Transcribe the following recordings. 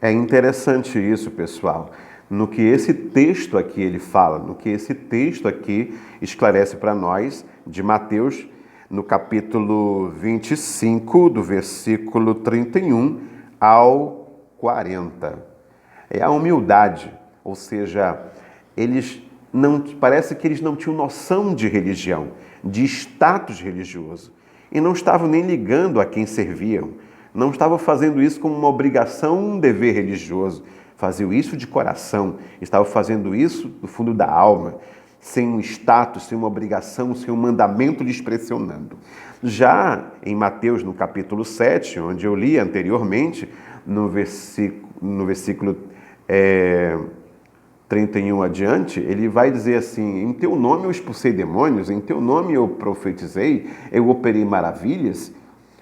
É interessante isso, pessoal, no que esse texto aqui ele fala, no que esse texto aqui esclarece para nós, de Mateus, no capítulo 25, do versículo 31 ao 40. É a humildade, ou seja, eles não, parece que eles não tinham noção de religião, de status religioso, e não estavam nem ligando a quem serviam. Não estavam fazendo isso como uma obrigação, um dever religioso. Faziam isso de coração, estavam fazendo isso do fundo da alma, sem um status, sem uma obrigação, sem um mandamento lhes pressionando. Já em Mateus, no capítulo 7, onde eu li anteriormente, no versículo 31 adiante, ele vai dizer assim: em teu nome eu expulsei demônios, em teu nome eu profetizei, eu operei maravilhas.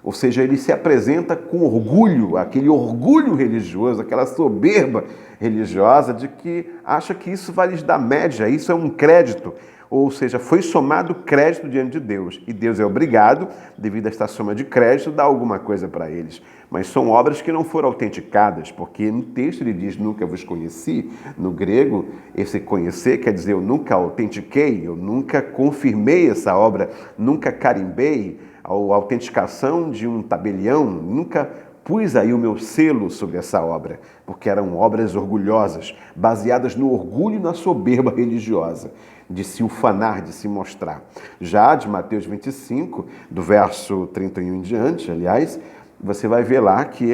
Ou seja, ele se apresenta com orgulho, aquele orgulho religioso, aquela soberba religiosa de que acha que isso vai lhes dar média, isso é um crédito. Ou seja, foi somado crédito diante de Deus. E Deus é obrigado, devido a esta soma de crédito, dar alguma coisa para eles. Mas são obras que não foram autenticadas, porque no texto ele diz, nunca vos conheci. No grego, esse conhecer quer dizer, eu nunca autentiquei, eu nunca confirmei essa obra, nunca carimbei. A autenticação de um tabelião, nunca pus aí o meu selo sobre essa obra, porque eram obras orgulhosas, baseadas no orgulho e na soberba religiosa, de se ufanar, de se mostrar. Já de Mateus 25, do verso 31 em diante, aliás, você vai ver lá que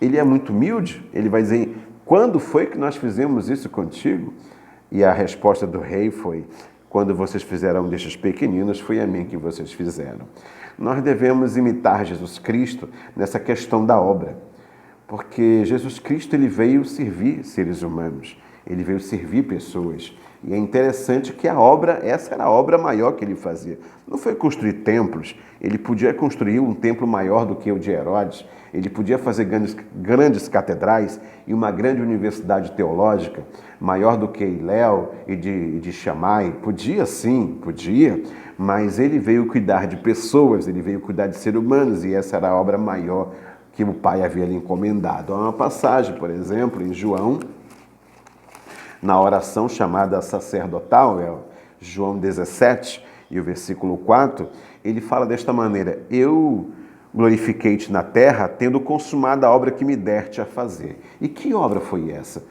ele é muito humilde, ele vai dizer, quando foi que nós fizemos isso contigo? E a resposta do rei foi, quando vocês fizeram destes pequeninos, foi a mim que vocês fizeram. Nós devemos imitar Jesus Cristo nessa questão da obra, porque Jesus Cristo ele veio servir seres humanos, ele veio servir pessoas. E é interessante que a obra, essa era a obra maior que ele fazia. Não foi construir templos, ele podia construir um templo maior do que o de Herodes, ele podia fazer grandes catedrais e uma grande universidade teológica, maior do que Iléu e de Shammai. Podia sim, podia, mas ele veio cuidar de pessoas, ele veio cuidar de seres humanos, e essa era a obra maior que o Pai havia lhe encomendado. Há uma passagem, por exemplo, em João, na oração chamada sacerdotal, é João 17, e o versículo 4, ele fala desta maneira, eu glorifiquei-te na terra, tendo consumado a obra que me deste a fazer. E que obra foi essa?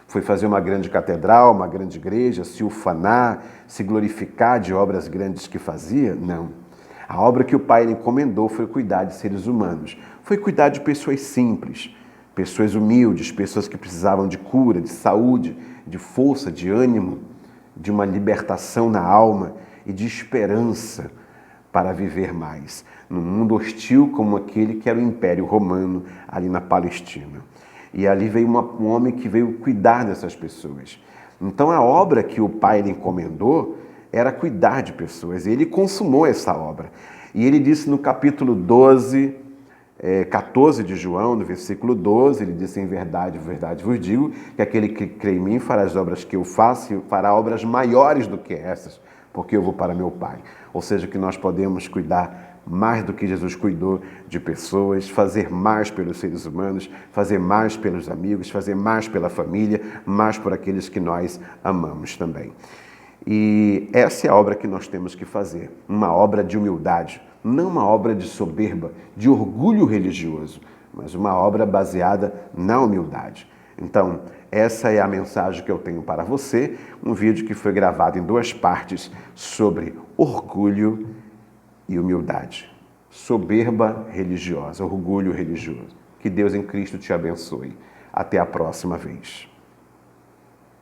Foi fazer uma grande catedral, uma grande igreja, se ufanar, se glorificar de obras grandes que fazia? Não. A obra que o Pai lhe encomendou foi cuidar de seres humanos. Foi cuidar de pessoas simples, pessoas humildes, pessoas que precisavam de cura, de saúde, de força, de ânimo, de uma libertação na alma e de esperança para viver mais, num mundo hostil como aquele que era o Império Romano ali na Palestina. E ali veio um homem que veio cuidar dessas pessoas. Então a obra que o Pai lhe encomendou era cuidar de pessoas. E ele consumou essa obra. E ele disse no capítulo 12, 14 de João, no versículo 12, ele disse, em verdade vos digo, que aquele que crê em mim fará as obras que eu faço e fará obras maiores do que essas, porque eu vou para meu Pai. Ou seja, que nós podemos cuidar mais do que Jesus cuidou de pessoas, fazer mais pelos seres humanos, fazer mais pelos amigos, fazer mais pela família, mais por aqueles que nós amamos também. E essa é a obra que nós temos que fazer, uma obra de humildade, não uma obra de soberba, de orgulho religioso, mas uma obra baseada na humildade. Então, essa é a mensagem que eu tenho para você, um vídeo que foi gravado em 2 partes sobre orgulho e humildade. Soberba religiosa, orgulho religioso. Que Deus em Cristo te abençoe. Até a próxima vez.